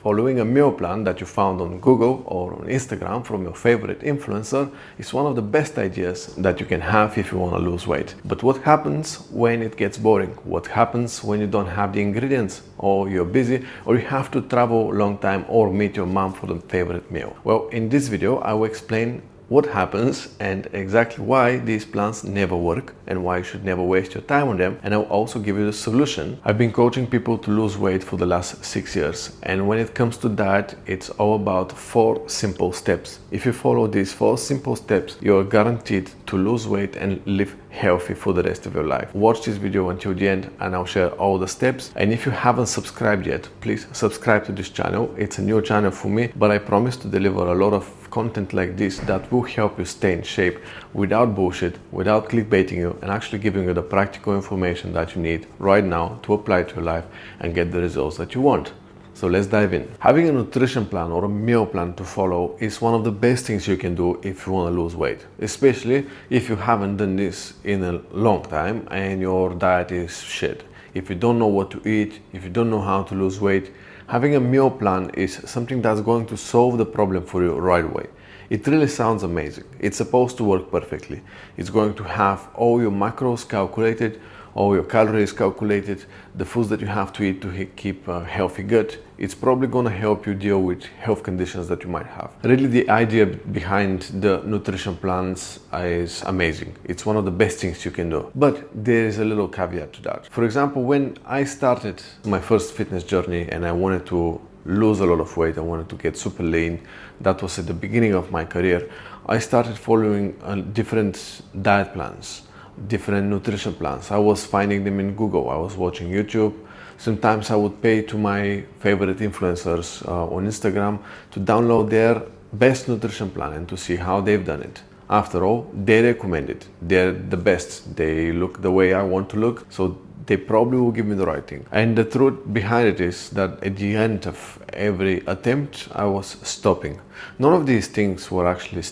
Following a meal plan that you found on Google or on Instagram from your favorite influencer is one of the best ideas that you can have if you want to lose weight. But what happens when it gets boring? What happens when you don't have the ingredients, or you're busy, or you have to travel a long time, or meet your mom for the favorite meal? Well, in this video, I will explain what happens and exactly why these plans never work and why you should never waste your time on them. And I'll also give you the solution. I've been coaching people to lose weight for the last 6 years. And when it comes to that, it's all about 4 simple steps. If you follow these 4 simple steps, you're guaranteed to lose weight and live healthy for the rest of your life. Watch this video until the end and I'll share all the steps. And if you haven't subscribed yet, please subscribe to this channel. It's a new channel for me, but I promise to deliver a lot of content like this that will help you stay in shape without bullshit, without clickbaiting you, and actually giving you the practical information that you need right now to apply to your life and get the results that you want. So let's dive in. Having a nutrition plan or a meal plan to follow is one of the best things you can do if you want to lose weight, especially if you haven't done this in a long time and your diet is shit. If you don't know what to eat, if you don't know how to lose weight, having a meal plan is something that's going to solve the problem for you right away. It really sounds amazing. It's supposed to work perfectly. It's going to have all your macros calculated, all your calories calculated, the foods that you have to eat to keep a healthy gut. It's probably going to help you deal with health conditions that you might have. Really, the idea behind the nutrition plans is amazing. It's one of the best things you can do. But there is a little caveat to that. For example, when I started my first fitness journey and I wanted to lose a lot of weight, I wanted to get super lean, that was at the beginning of my career, I started following different diet plans, different nutrition plans. I was finding them in Google, I was watching YouTube. Sometimes I would pay to my favorite influencers on Instagram to download their best nutrition plan and to see how they've done it. After all, they recommend it. They're the best. They look the way I want to look, so they probably will give me the right thing. And the truth behind it is that at the end of every attempt, I was stopping. None of these things were actually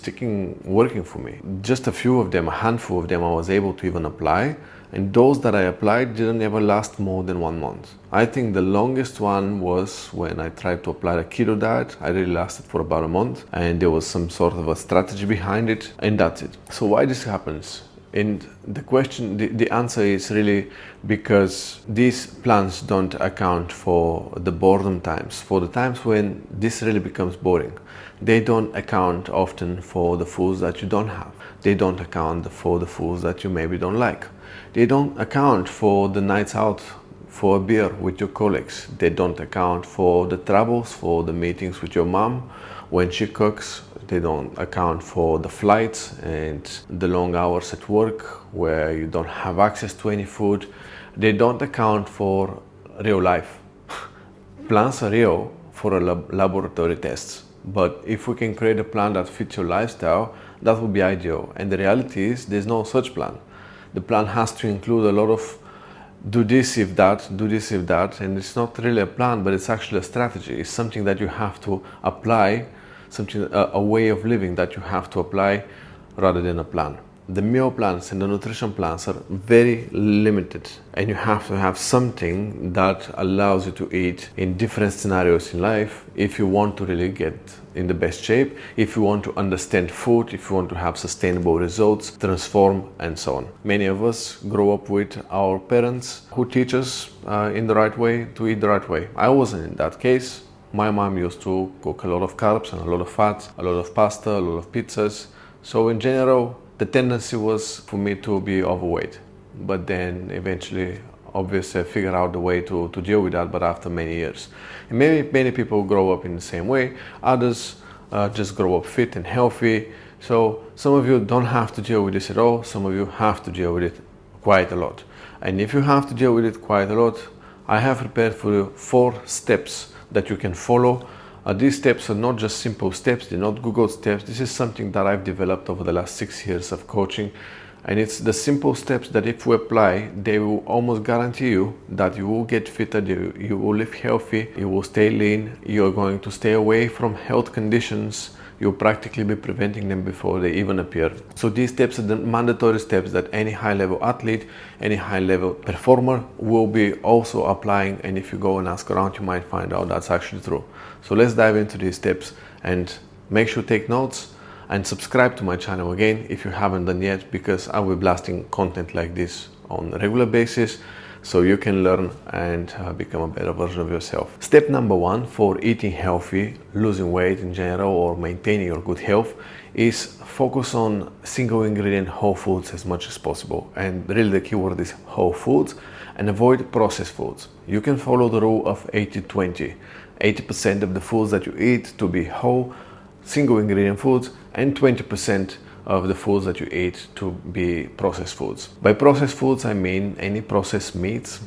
working for me. Just a few of them, a handful of them I was able to even apply. And those that I applied didn't ever last more than 1 month. I think the longest one was when I tried to apply a keto diet. I really lasted for about a month and there was some sort of a strategy behind it, and that's it. So why this happens? And the answer is really because these plans don't account for the boredom times, for the times when this really becomes boring. They don't account often for the foods that you don't have. They don't account for the foods that you maybe don't like. They don't account for the nights out for a beer with your colleagues. They don't account for the travels, for the meetings with your mom when she cooks. They don't account for the flights and the long hours at work where you don't have access to any food. They don't account for real life. Plans are real for a laboratory tests, but if we can create a plan that fits your lifestyle, that would be ideal. And the reality is there's no such plan. The plan has to include a lot of do this if that, do this if that, and it's not really a plan, but it's actually a strategy. It's something that you have to apply, a way of living that you have to apply rather than a plan. The meal plans and the nutrition plans are very limited, and you have to have something that allows you to eat in different scenarios in life if you want to really get in the best shape, if you want to understand food, if you want to have sustainable results, transform, and so on. Many of us grow up with our parents who teach us in the right way to eat the right way. I wasn't in that case. My mom used to cook a lot of carbs and a lot of fats, a lot of pasta, a lot of pizzas. So in general, the tendency was for me to be overweight. But then eventually, obviously, I figured out the way to deal with that, but after many years. And many people grow up in the same way. Others just grow up fit and healthy. So some of you don't have to deal with this at all. Some of you have to deal with it quite a lot. And if you have to deal with it quite a lot, I have prepared for you 4 steps that you can follow. These steps are not just simple steps, they're not Google steps. This is something that I've developed over the last 6 years of coaching. And it's the simple steps that if we apply, they will almost guarantee you that you will get fitter, you will live healthy, you will stay lean, you're going to stay away from health conditions, you'll practically be preventing them before they even appear. So these steps are the mandatory steps that any high-level athlete, any high-level performer will be also applying, and if you go and ask around, you might find out that's actually true. So let's dive into these tips, and make sure to take notes and subscribe to my channel again if you haven't done yet, because I will be blasting content like this on a regular basis so you can learn and become a better version of yourself. Step number one for eating healthy, losing weight in general, or maintaining your good health is focus on single ingredient whole foods as much as possible. And really the keyword is whole foods, and avoid processed foods. You can follow the rule of 80-20. 80% of the foods that you eat to be whole, single ingredient foods, and 20% of the foods that you eat to be processed foods. By processed foods, I mean any processed meats,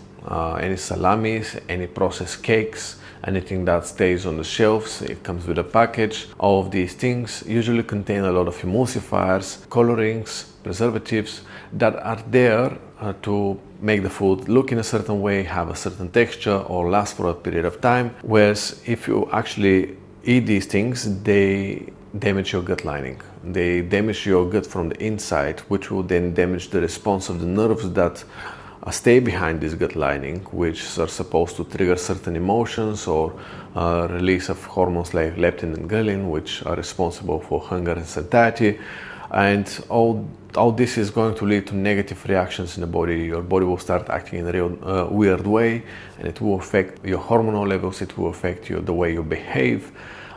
any salamis, any processed cakes, anything that stays on the shelves, it comes with a package. All of these things usually contain a lot of emulsifiers, colorings, preservatives that are there to make the food look in a certain way, have a certain texture, or last for a period of time. Whereas if you actually eat these things, they damage your gut lining. They damage your gut from the inside, which will then damage the response of the nerves that stay behind this gut lining, which are supposed to trigger certain emotions or release of hormones like leptin and ghrelin, which are responsible for hunger and satiety. And all this is going to lead to negative reactions in the body. Your body will start acting in a real weird way, and it will affect your hormonal levels, it will affect the way you behave,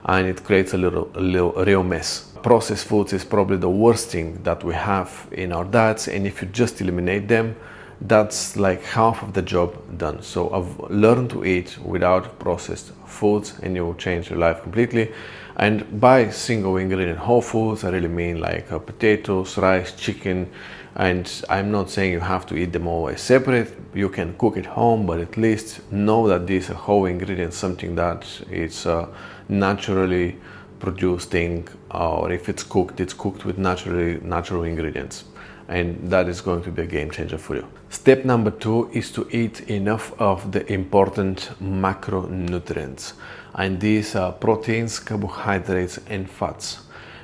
and it creates a real mess. Processed foods is probably the worst thing that we have in our diets, and if you just eliminate them, that's like half of the job done. So I've learned to eat without processed foods, and it will change your life completely. And by single ingredient whole foods, I really mean like potatoes, rice, chicken. And I'm not saying you have to eat them always separate. You can cook at home, but at least know that these are whole ingredients, something that is naturally produced thing, or if it's cooked with natural ingredients. And that is going to be a game changer for you. Step number two is to eat enough of the important macronutrients, and these are proteins, carbohydrates, and fats.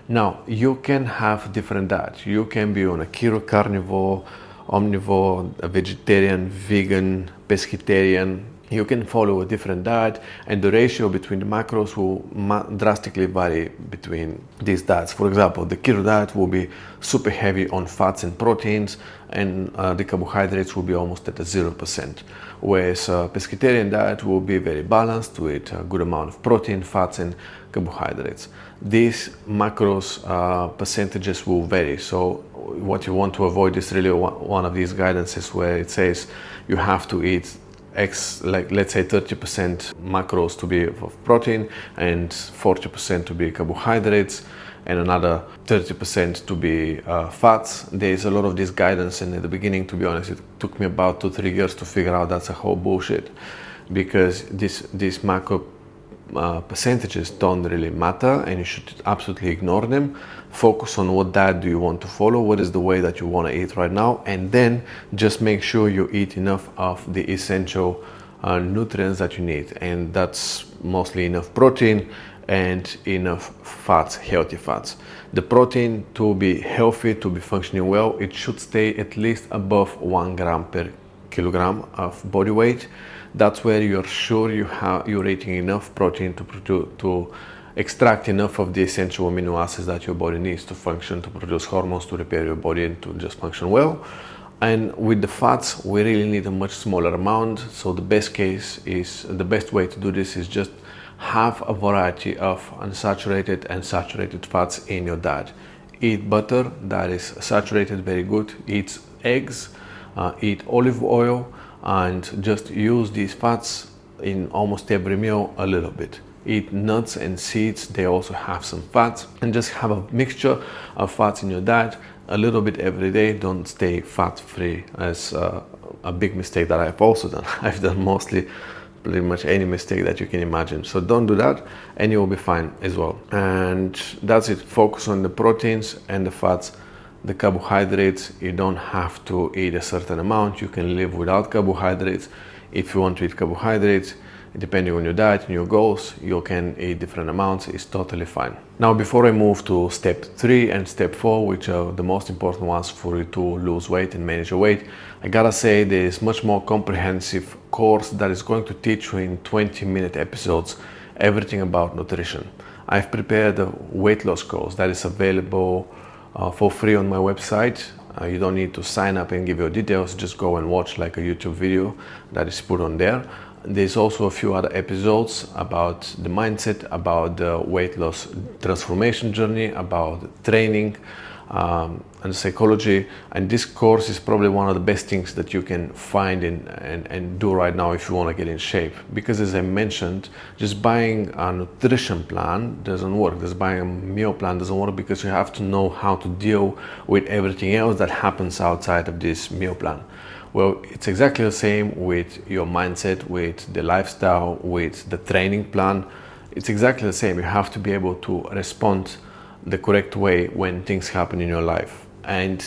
Now, you can have different diets. You can be on a keto, carnivore, omnivore, a vegetarian, vegan, pescatarian. You can follow a different diet, and the ratio between the macros will drastically vary between these diets. For example, the keto diet will be super heavy on fats and proteins, and the carbohydrates will be almost at 0%. Whereas pescatarian diet will be very balanced with a good amount of protein, fats, and carbohydrates. These macros percentages will vary. So what you want to avoid is really one of these guidances where it says you have to eat X, like let's say 30% macros to be of protein and 40% to be carbohydrates and another 30% to be fats. There's a lot of this guidance, and at the beginning, to be honest, it took me about 2-3 years to figure out that's a whole bullshit, because these macro percentages don't really matter, and you should absolutely ignore them. Focus on what diet do you want to follow, what is the way that you want to eat right now, and then just make sure you eat enough of the essential nutrients that you need, and that's mostly enough protein and enough fats, healthy fats. The protein, to be healthy, to be functioning well, it should stay at least above 1 gram per kilogram of body weight. That's where you're sure you're eating enough protein to extract enough of the essential amino acids that your body needs to function, to produce hormones, to repair your body, and to just function well. And with the fats, we really need a much smaller amount. So the best way to do this is just have a variety of unsaturated and saturated fats in your diet. Eat butter, that is saturated, very good. Eat eggs, eat olive oil, and just use these fats in almost every meal a little bit. Eat nuts and seeds, they also have some fats, and just have a mixture of fats in your diet a little bit every day. Don't stay fat free, as a big mistake that I've also done. I've done mostly pretty much any mistake that you can imagine. So don't do that, and you will be fine as well. And that's it. Focus on the proteins and the fats. The carbohydrates, you don't have to eat a certain amount. You can live without carbohydrates. If you want to eat carbohydrates, depending on your diet and your goals, you can eat different amounts. It's totally fine. Now, before I move to step 3 and step 4, which are the most important ones for you to lose weight and manage your weight, I gotta say there is much more comprehensive course that is going to teach you in 20-minute episodes everything about nutrition. I've prepared a weight loss course that is available for free on my website. You don't need to sign up and give your details, just go and watch like a YouTube video that is put on there. There's also a few other episodes about the mindset, about the weight loss transformation journey, about training and psychology. And this course is probably one of the best things that you can find and do right now if you want to get in shape. Because as I mentioned, just buying a nutrition plan doesn't work. Just buying a meal plan doesn't work, because you have to know how to deal with everything else that happens outside of this meal plan. Well, it's exactly the same with your mindset, with the lifestyle, with the training plan. It's exactly the same. You have to be able to respond the correct way when things happen in your life. And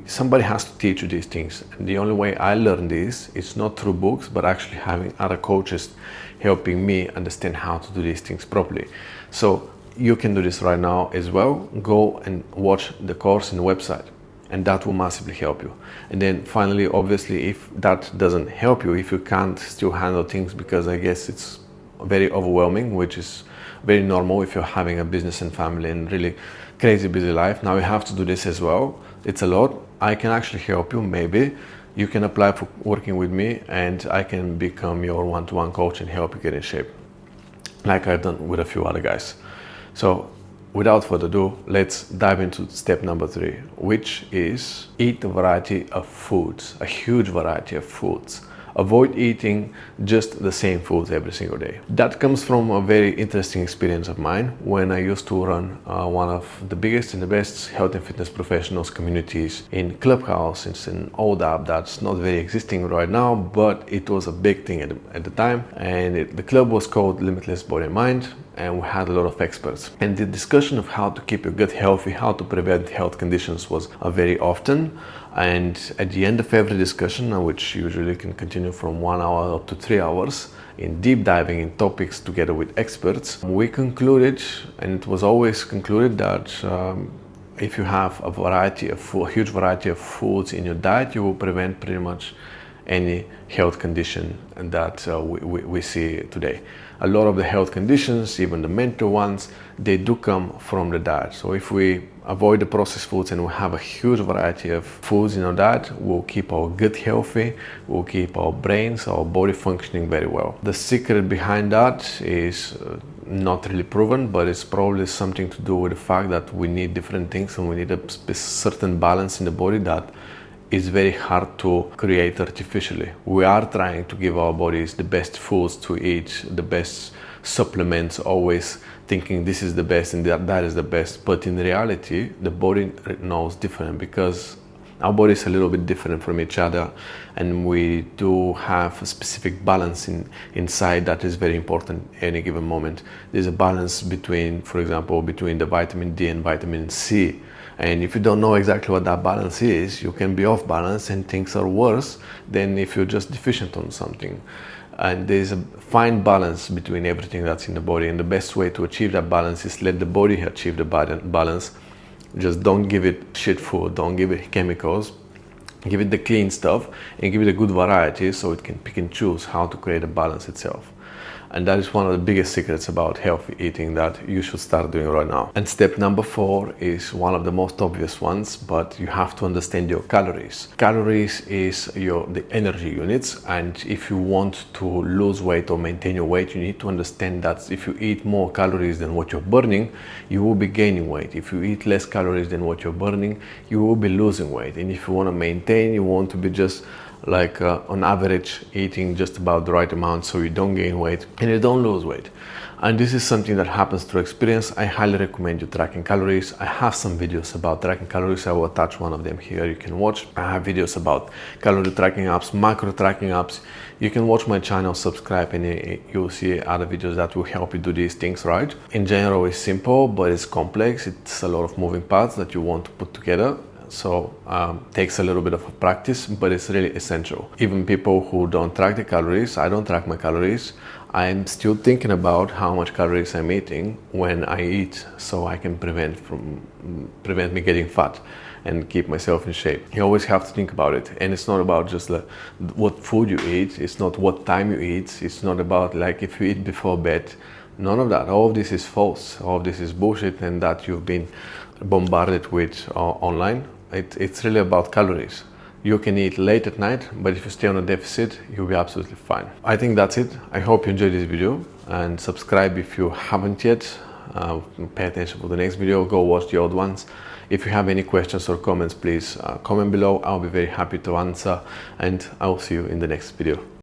somebody has to teach you these things. And the only way I learned this is not through books, but actually having other coaches helping me understand how to do these things properly. So you can do this right now as well. Go and watch the course in the website, and that will massively help you. And then finally, obviously, if that doesn't help you, if you can't still handle things, because I guess it's very overwhelming, which is very normal if you're having a business and family and really crazy busy life. Now you have to do this as well. It's a lot. I can actually help you. Maybe you can apply for working with me, and I can become your one-to-one coach and help you get in shape, like I've done with a few other guys. So without further ado, let's dive into step number 3, which is eat a variety of foods, a huge variety of foods. Avoid eating just the same foods every single day. That comes from a very interesting experience of mine when I used to run one of the biggest and the best health and fitness professionals communities in Clubhouse. It's an old app that's not very existing right now, but it was a big thing at the time. And the club was called Limitless Body and Mind, and we had a lot of experts. And the discussion of how to keep your gut healthy, how to prevent health conditions was very often. And at the end of every discussion, which usually can continue from 1 hour up to 3 hours, in deep diving in topics together with experts, we concluded, and it was always concluded, that if you have a huge variety of foods in your diet, you will prevent pretty much any health condition that we see today. A lot of the health conditions, even the mental ones, they do come from the diet. So if we avoid the processed foods and we have a huge variety of foods in our diet, we'll keep our gut healthy, we'll keep our brains, our body functioning very well. The secret behind that is not really proven, but it's probably something to do with the fact that we need different things, and we need a certain balance in the body that is very hard to create artificially. We are trying to give our bodies the best foods to eat, the best supplements, always thinking this is the best and that is the best. But in reality, the body knows different, because our body is a little bit different from each other, and we do have a specific balance inside that is very important at any given moment. There's a balance between, for example, between the vitamin D and vitamin C. And if you don't know exactly what that balance is, you can be off balance and things are worse than if you're just deficient on something. And there's a fine balance between everything that's in the body, and the best way to achieve that balance is let the body achieve the balance. Just don't give it shit food, don't give it chemicals, give it the clean stuff, and give it a good variety so it can pick and choose how to create a balance itself. And that is one of the biggest secrets about healthy eating that you should start doing right now. And step number 4 is one of the most obvious ones, but you have to understand your calories. Calories is the energy units, and if you want to lose weight or maintain your weight, you need to understand that if you eat more calories than what you're burning, you will be gaining weight. If you eat less calories than what you're burning, you will be losing weight. And if you want to maintain, you want to be just like on average eating just about the right amount, so you don't gain weight and you don't lose weight. And this is something that happens through experience. I highly recommend you tracking calories. I have some videos about tracking calories. I will attach one of them here, you can watch. I have videos about calorie tracking apps, macro tracking apps. You can watch my channel, subscribe, and you'll see other videos that will help you do these things right. In general, it's simple, but it's complex. It's a lot of moving parts that you want to put together. So takes a little bit of practice, but it's really essential. Even people who don't track the calories, I don't track my calories, I'm still thinking about how much calories I'm eating when I eat, so I can prevent me getting fat and keep myself in shape. You always have to think about it, and it's not about just what food you eat, it's not what time you eat, it's not about like if you eat before bed, None of that. All of this is false. All of this is bullshit, and that you've been bombarded with online. It's really about calories. You can eat late at night, but if you stay on a deficit, you'll be absolutely fine. I think that's it. I hope you enjoyed this video, and subscribe if you haven't yet. Pay attention for the next video. Go watch the old ones. If you have any questions or comments, please comment below. I'll be very happy to answer, and I will see you in the next video.